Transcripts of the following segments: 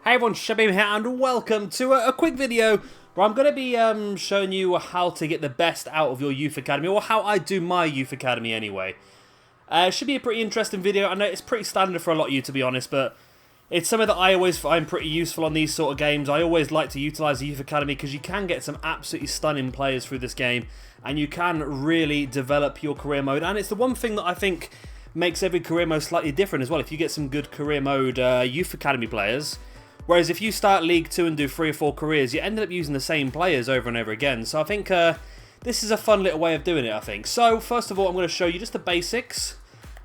Hey everyone, Shabim here and welcome to a quick video where I'm going to be showing you how to get the best out of your youth academy, or how I do my youth academy anyway. It should be a pretty interesting video. I know it's pretty standard for a lot of you, to be honest, but it's something that I always find pretty useful on these sort of games. I always like to utilise the youth academy because you can get some absolutely stunning players through this game and you can really develop your career mode, and it's the one thing that I think makes every career mode slightly different as well. If you get some good career mode youth academy players, whereas if you start League 2 and do 3 or 4 careers, you end up using the same players over and over again. So I think this is a fun little way of doing it, I think. So first of all, I'm going to show you just the basics,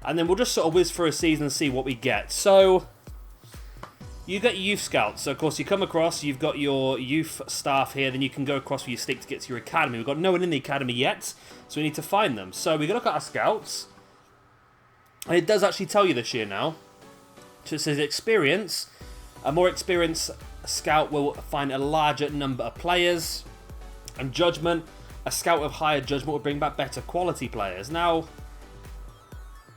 and then we'll just sort of whiz through a season and see what we get. So you got your youth scouts. So of course you come across, you've got your youth staff here, then you can go across with your stick to get to your academy. We've got no one in the academy yet, so we need to find them. So we're going to look at our scouts, and it does actually tell you this year now. So it says experience. A more experienced scout will find a larger number of players. And judgment, a scout with higher judgment will bring back better quality players. Now,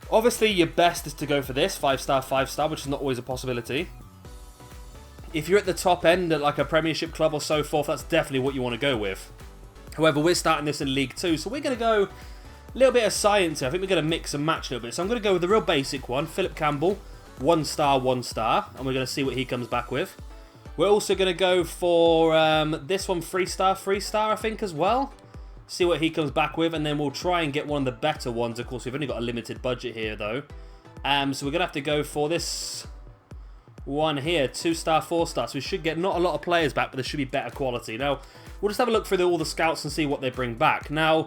obviously your best is to go for this, 5-star, 5-star, which is not always a possibility. If you're at the top end at like a Premiership club or so forth, that's definitely what you want to go with. However, we're starting this in League 2, so we're going to go a little bit of science here. I think we're going to mix and match a little bit. So I'm going to go with the real basic one, Philip Campbell. 1-star, 1-star, and we're going to see what he comes back with. We're also going to go for this one, 3-star, 3-star, I think, as well. See what he comes back with, and then we'll try and get one of the better ones. Of course, we've only got a limited budget here, though. So we're going to have to go for this one here, 2-star, 4-star. So we should get not a lot of players back, but there should be better quality. Now, we'll just have a look through all the scouts and see what they bring back. Now,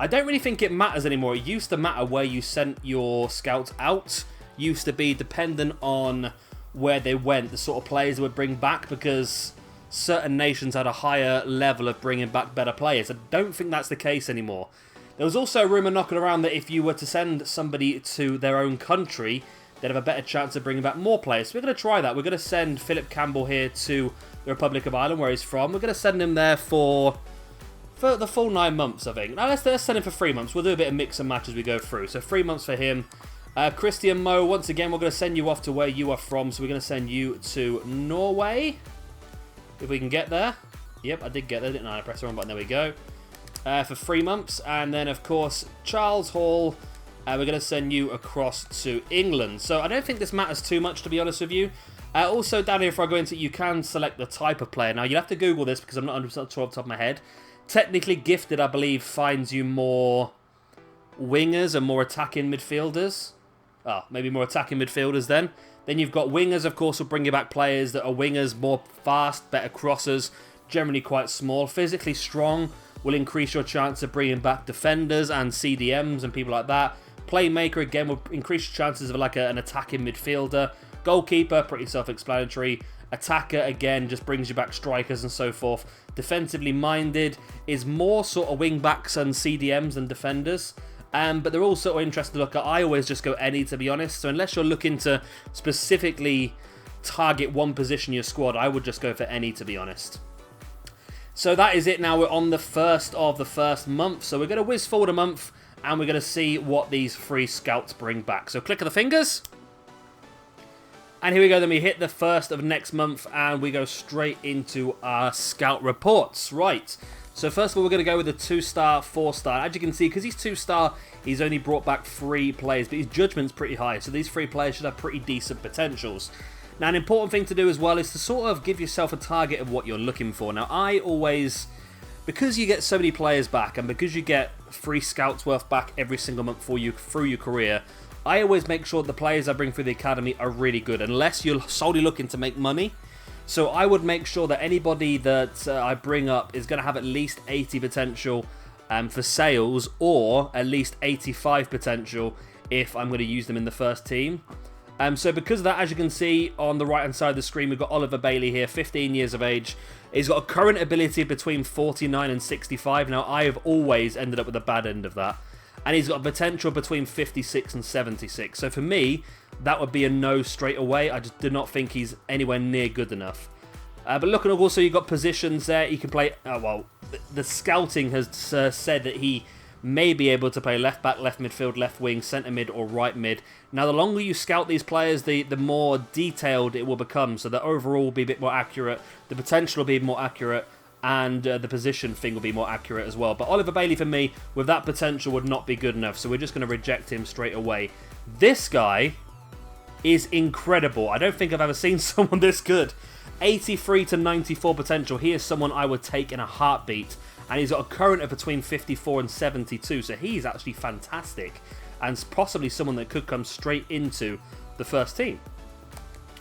I don't really think it matters anymore. It used to matter where you sent your scouts out. Used to be dependent on where they went, the sort of players they would bring back, because certain nations had a higher level of bringing back better players. I don't think that's the case anymore. There was also a rumour knocking around that if you were to send somebody to their own country, they'd have a better chance of bringing back more players. So we're going to try that. We're going to send Philip Campbell here to the Republic of Ireland, where he's from. We're going to send him there for the full 9 months, I think. Now let's send him for 3 months. We'll do a bit of mix and match as we go through. So 3 months for him. Christian Mo, once again, we're going to send you off to where you are from. So we're going to send you to Norway. If we can get there. Yep, I did get there, didn't I? I pressed the wrong button. There we go. For 3 months. And then, of course, Charles Hall. We're going to send you across to England. So I don't think this matters too much, to be honest with you. Also, down here, if I go into it, you can select the type of player. Now, you'll have to Google this because I'm not 100% sure off the top of my head. Technically, gifted, I believe, finds you more wingers and more attacking midfielders. Oh, maybe more attacking midfielders then. Then you've got wingers, of course, will bring you back players that are wingers, more fast, better crossers, generally quite small. Physically strong will increase your chance of bringing back defenders and CDMs and people like that. Playmaker, again, will increase your chances of like an attacking midfielder. Goalkeeper, pretty self-explanatory. Attacker, again, just brings you back strikers and so forth. Defensively minded is more sort of wing backs and CDMs than defenders. But they're all sort of interesting to look at. I always just go any, to be honest. So unless you're looking to specifically target one position in your squad, I would just go for any, to be honest. So that is it now. We're on the first of the first month. So we're going to whiz forward a month, and we're going to see what these 3 scouts bring back. So click of the fingers. And here we go. Then we hit the first of next month, and we go straight into our scout reports. Right. So first of all, we're going to go with a 2-star, 4-star. As you can see, because he's 2-star, he's only brought back 3 players, but his judgment's pretty high. So these 3 players should have pretty decent potentials. Now, an important thing to do as well is to sort of give yourself a target of what you're looking for. Now, I always, because you get so many players back, and because you get 3 scouts worth back every single month for you through your career, I always make sure the players I bring through the academy are really good, unless you're solely looking to make money. So I would make sure that anybody that I bring up is going to have at least 80 potential for sales, or at least 85 potential if I'm going to use them in the first team. So because of that, as you can see on the right hand side of the screen, we've got Oliver Bailey here, 15 years of age. He's got a current ability between 49 and 65. Now, I have always ended up with the bad end of that. And he's got a potential between 56 and 76. So for me, that would be a no straight away. I just do not think he's anywhere near good enough. But looking also, you've got positions there. He can play... well, the scouting has said that he may be able to play left back, left midfield, left wing, centre mid or right mid. Now the longer you scout these players, the more detailed it will become, so the overall will be a bit more accurate, the potential will be more accurate, and the position thing will be more accurate as well. But Oliver Bailey, for me, with that potential, would not be good enough, so we're just going to reject him straight away. This guy is incredible. I don't think I've ever seen someone this good. 83 to 94 potential. He is someone I would take in a heartbeat. And he's got a current of between 54 and 72, so he's actually fantastic. And possibly someone that could come straight into the first team.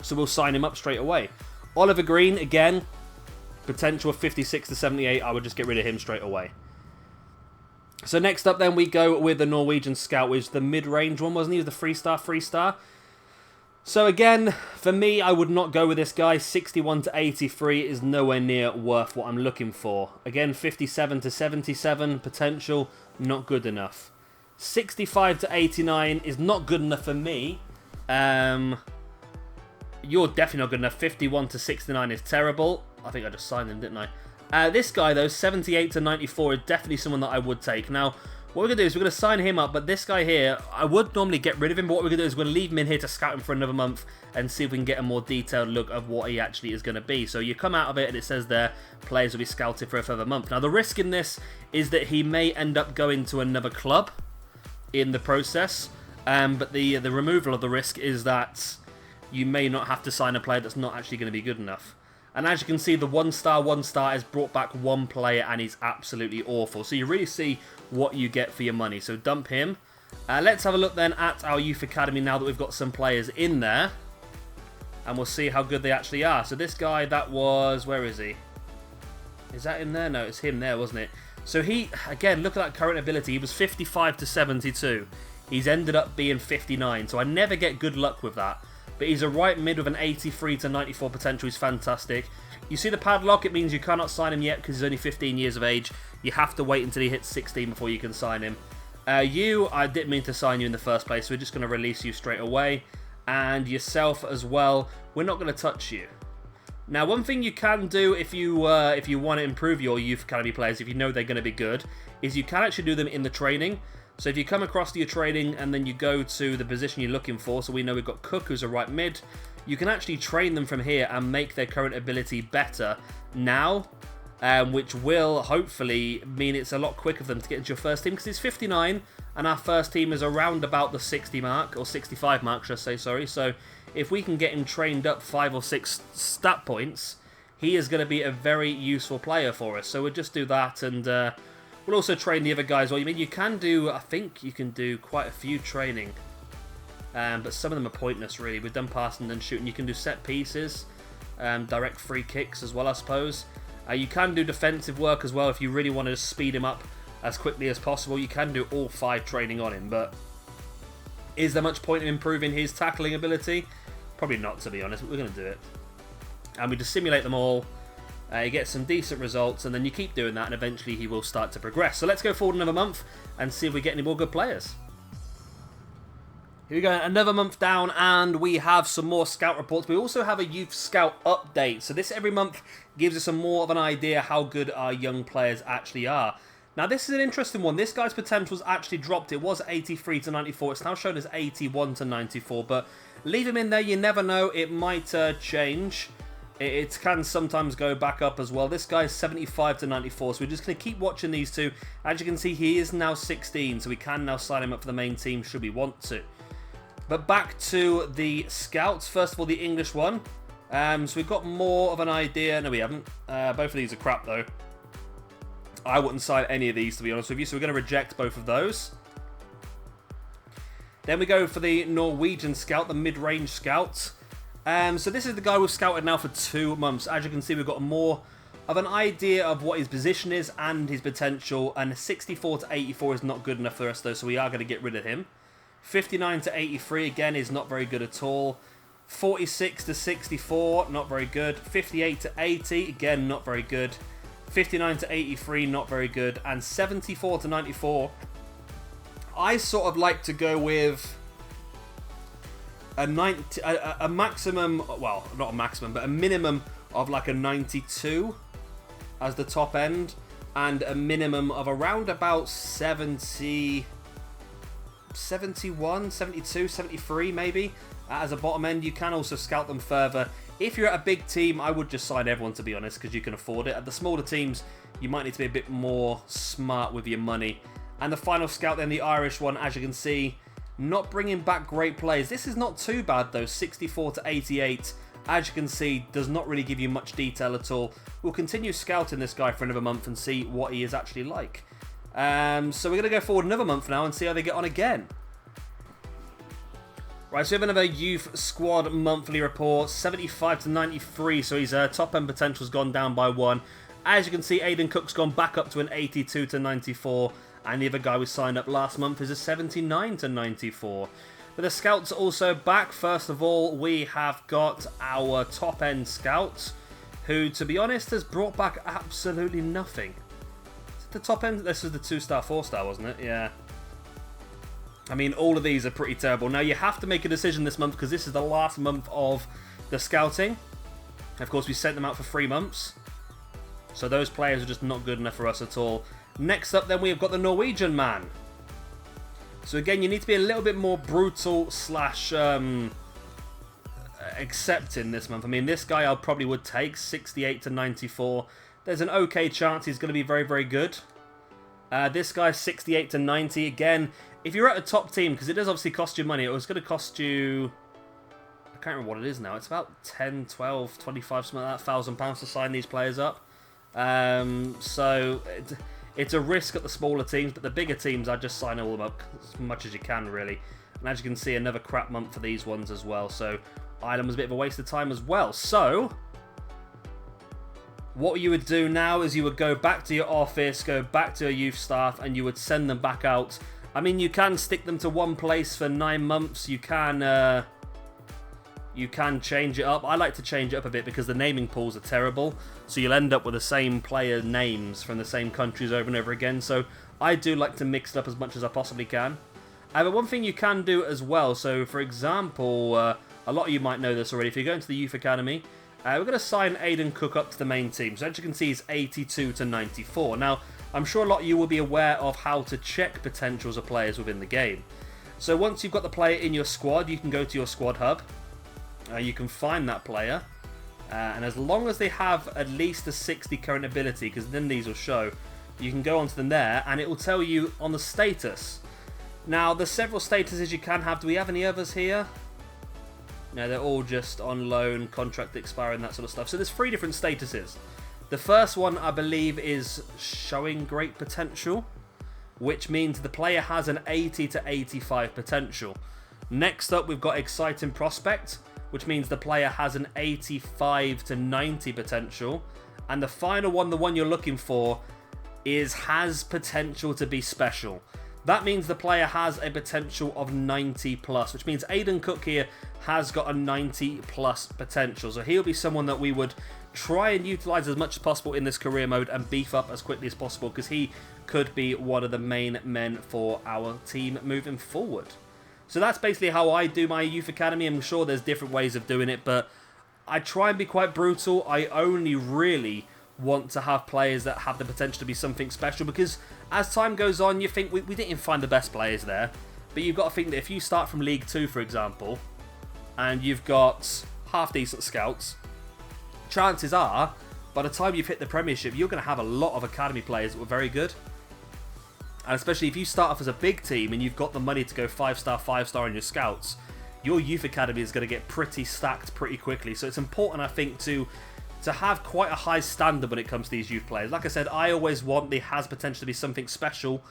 So we'll sign him up straight away. Oliver Green, again, potential of 56 to 78. I would just get rid of him straight away. So next up then we go with the Norwegian scout, which is the mid-range one, wasn't he? He was the 3-star. So again, for me, I would not go with this guy. 61 to 83 is nowhere near worth what I'm looking for. Again, 57 to 77 potential, not good enough. 65 to 89 is not good enough for me. You're definitely not good enough. 51 to 69 is terrible. I think I just signed him, didn't I? This guy, though, 78 to 94 is definitely someone that I would take. Now, what we're going to do is we're going to sign him up, but this guy here, I would normally get rid of him, but what we're going to do is we're going to leave him in here to scout him for another month and see if we can get a more detailed look of what he actually is going to be. So you come out of it and it says there, players will be scouted for a further month. Now, the risk in this is that he may end up going to another club in the process, but the removal of the risk is that you may not have to sign a player that's not actually going to be good enough. And as you can see, the one star has brought back one player and he's absolutely awful. So you really see what you get for your money. So dump him. Let's have a look then at our youth academy now that we've got some players in there. And we'll see how good they actually are. So this guy, that was... Where is he? Is that in there? No, it's him there, wasn't it? So he, again, look at that current ability. He was 55 to 72. He's ended up being 59. So I never get good luck with that. But he's a right mid with an 83 to 94 potential. He's fantastic. You see the padlock? It means you cannot sign him yet because he's only 15 years of age. You have to wait until he hits 16 before you can sign him. I didn't mean to sign you in the first place, so we're just going to release you straight away. And yourself as well. We're not going to touch you. Now, one thing you can do if you want to improve your youth academy players, if you know they're going to be good, is you can actually do them in the training. So if you come across to your training and then you go to the position you're looking for, so we know we've got Cook who's a right mid, you can actually train them from here and make their current ability better now, which will hopefully mean it's a lot quicker for them to get into your first team because it's 59 and our first team is around about the 60 mark, or 65 mark should I say, sorry. So if we can get him trained up 5 or 6 stat points, he is going to be a very useful player for us. So we'll just do that and... we'll also train the other guys. Well, I mean, you can do... I think you can do quite a few training. But some of them are pointless, really. We've done passing and shooting. You can do set pieces. Direct free kicks as well, I suppose. You can do defensive work as well if you really want to speed him up as quickly as possible. You can do all 5 training on him. But is there much point in improving his tackling ability? Probably not, to be honest. But we're going to do it. And we just simulate them all. You get some decent results, and then you keep doing that, and eventually he will start to progress. So let's go forward another month and see if we get any more good players. Here we go, another month down, and we have some more scout reports. We also have a youth scout update. So this every month gives us more of an idea how good our young players actually are. Now this is an interesting one. This guy's potential's actually dropped. It was 83 to 94. It's now shown as 81 to 94, but leave him in there. You never know. It might change. It can sometimes go back up as well. This guy's 75 to 94, so we're just going to keep watching these two. As you can see, he is now 16, so we can now sign him up for the main team should we want to. But back to the scouts. First of all, the English one. So we've got more of an idea. No, we haven't. Both of these are crap, though. I wouldn't sign any of these, to be honest with you, so we're going to reject both of those. Then we go for the Norwegian scout, the mid-range scout. So this is the guy we've scouted now for 2 months. As you can see, we've got more of an idea of what his position is and his potential. And 64 to 84 is not good enough for us, though, so we are going to get rid of him. 59 to 83, again, is not very good at all. 46 to 64, not very good. 58 to 80, again, not very good. 59 to 83, not very good. And 74 to 94, I sort of like to go with... a maximum, well, not a maximum, but a minimum of like a 92 as the top end. and a minimum of around about 71, 72, 73 maybe. As a bottom end, you can also scout them further. If you're at a big team, I would just sign everyone, to be honest, because you can afford it. At the smaller teams, you might need to be a bit more smart with your money. And the final scout then, the Irish one, as you can see, not bringing back great players. This is not too bad though, 64 to 88. As you can see, does not really give you much detail at all. We'll continue scouting this guy for another month and see what he is actually like. So we're going to go forward another month now and see how they get on again. Right, so we have another youth squad monthly report, 75 to 93, so his top end potential's gone down by 1. As you can see, Aiden Cook's gone back up to an 82 to 94, and the other guy we signed up last month is a 79 to 94. But the scouts are also back. First of all, we have got our top end scouts, who, to be honest, has brought back absolutely nothing. Is it the top end? This was the 2-star, 4-star, wasn't it? Yeah. I mean, all of these are pretty terrible. Now, you have to make a decision this month because this is the last month of the scouting. Of course, we sent them out for 3 months. So those players are just not good enough for us at all. Next up, then, we have got the Norwegian man. So again, you need to be a little bit more brutal slash accepting this month. I mean, this guy I probably would take, 68 to 94. There's an okay chance he's going to be very, very good. This guy's 68 to 90. Again, if you're at a top team, because it does obviously cost you money, it was going to cost you, I can't remember what it is now, it's about 10, 12, 25, something like that, £1,000 to sign these players up. So it's a risk at the smaller teams, but the bigger teams, I just sign all of them up as much as you can, really. And as you can see, another crap month for these ones as well, so Ireland was a bit of a waste of time as well. So what you would do now is you would go back to your office, go back to your youth staff, and you would send them back out. I mean, you can stick them to one place for 9 months. You can change it up. I like to change it up a bit because the naming pools are terrible. So you'll end up with the same player names from the same countries over and over again. So I do like to mix it up as much as I possibly can. But one thing you can do as well. So for example, a lot of you might know this already. If you go into the youth academy, we're going to sign Aiden Cook up to the main team. So as you can see, he's 82 to 94. Now, I'm sure a lot of you will be aware of how to check potentials of players within the game. So once you've got the player in your squad, you can go to your squad hub. You can find that player. And as long as they have at least a 60 current ability, because then these will show, you can go onto them there and it will tell you on the status. Now, there's several statuses you can have. Do we have any others here? No, they're all just on loan, contract expiring, that sort of stuff. So there's 3 different statuses. The first one, I believe, is showing great potential, which means the player has an 80 to 85 potential. Next up, we've got exciting prospect, which means the player has an 85 to 90 potential. And the final one, the one you're looking for, is has potential to be special. That means the player has a potential of 90 plus, which means Aiden Cook here has got a 90 plus potential. So he'll be someone that we would try and utilize as much as possible in this career mode and beef up as quickly as possible, because he could be one of the main men for our team moving forward. So that's basically how I do my youth academy. I'm sure there's different ways of doing it, but I try and be quite brutal. I only really want to have players that have the potential to be something special, because as time goes on, you think we didn't even find the best players there, but you've got to think that if you start from League 2, for example, and you've got half-decent scouts, chances are, by the time you've hit the Premiership, you're going to have a lot of academy players that were very good. And especially if you start off as a big team and you've got the money to go 5-star, 5-star in your scouts, your youth academy is going to get pretty stacked pretty quickly. So it's important, I think, to have quite a high standard when it comes to these youth players. Like I said, I always want the has potential to be something special.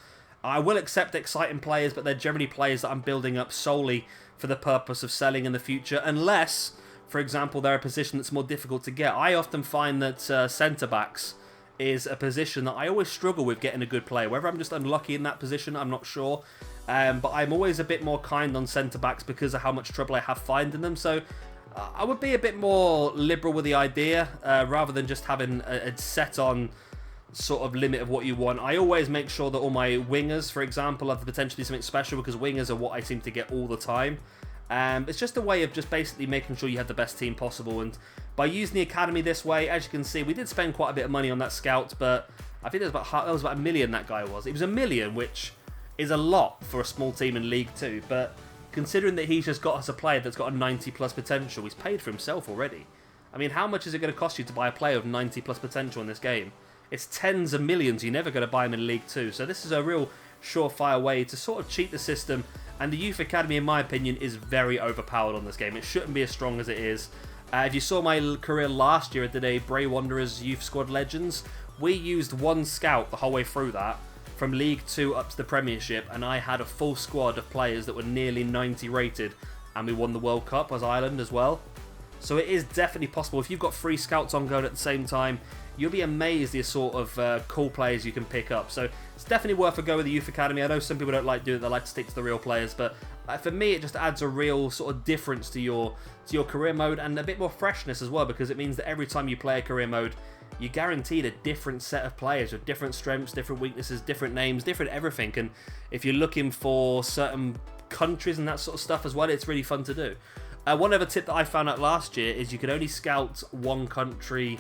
I will accept exciting players, but they're generally players that I'm building up solely for the purpose of selling in the future, unless, for example, they're a position that's more difficult to get. I often find that centre-backs is a position that I always struggle with getting a good player. Whether I'm just unlucky in that position, I'm not sure. But I'm always a bit more kind on centre-backs because of how much trouble I have finding them. So I would be a bit more liberal with the idea, rather than just having a set-on sort of limit of what you want. I always make sure that all my wingers, for example, have the potential to be something special, because wingers are what I seem to get all the time. It's just a way of just basically making sure you have the best team possible. And by using the academy this way, as you can see, we did spend quite a bit of money on that scout, but I think that was about $1 million that guy was. It was $1 million, which is a lot for a small team in League 2, but considering that he's just got us a player that's got a 90+ potential, he's paid for himself already. I mean, how much is it going to cost you to buy a player of 90+ potential in this game? It's tens of millions. You're never going to buy him in League 2, so this is a real surefire way to sort of cheat the system. And the Youth Academy, in my opinion, is very overpowered on this game. It shouldn't be as strong as it is. If you saw my career last year, I did a Bray Wanderers Youth Squad Legends. We used one scout the whole way through that, from League 2 up to the Premiership, and I had a full squad of players that were nearly 90 rated, and we won the World Cup as Ireland as well. So it is definitely possible. If you've got 3 scouts on going at the same time, you'll be amazed the sort of cool players you can pick up. So it's definitely worth a go with the Youth Academy. I know some people don't like doing it, they like to stick to the real players, but for me it just adds a real sort of difference to your career mode, and a bit more freshness as well, because it means that every time you play a career mode, you're guaranteed a different set of players with different strengths, different weaknesses, different names, different everything. And if you're looking for certain countries and that sort of stuff as well, it's really fun to do. One other tip that I found out last year is you can only scout one country.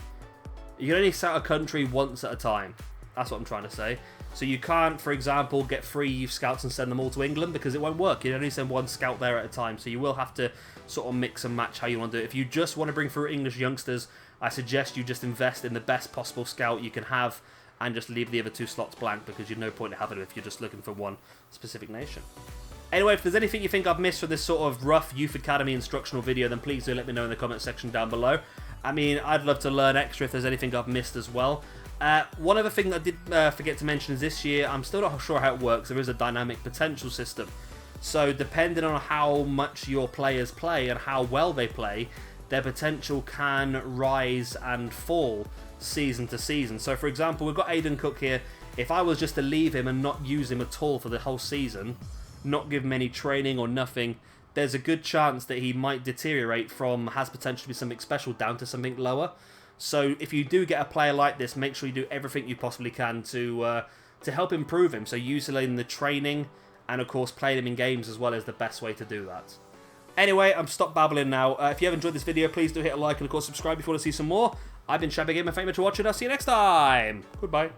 You can only scout a country once at a time. That's what I'm trying to say. So you can't, for example, get 3 youth scouts and send them all to England, because it won't work. You can only send one scout there at a time. So you will have to sort of mix and match how you want to do it. If you just want to bring through English youngsters, I suggest you just invest in the best possible scout you can have and just leave the other 2 slots blank, because you've no point in having them if you're just looking for one specific nation. Anyway, if there's anything you think I've missed for this sort of rough Youth Academy instructional video, then please do let me know in the comment section down below. I mean, I'd love to learn extra if there's anything I've missed as well. One other thing that I did forget to mention is this year, I'm still not sure how it works, there is a dynamic potential system. So depending on how much your players play and how well they play, their potential can rise and fall season to season. So for example, we've got Aiden Cook here. If I was just to leave him and not use him at all for the whole season, not give him any training or nothing, there's a good chance that he might deteriorate from has potential to be something special down to something lower. So if you do get a player like this, make sure you do everything you possibly can to help improve him. So using the training and of course playing him in games as well is the best way to do that. Anyway, I'm stopped babbling now. If you have enjoyed this video, please do hit a like and of course subscribe if you want to see some more. I've been Shabby Gamer, thank you for watching. I'll see you next time. Goodbye.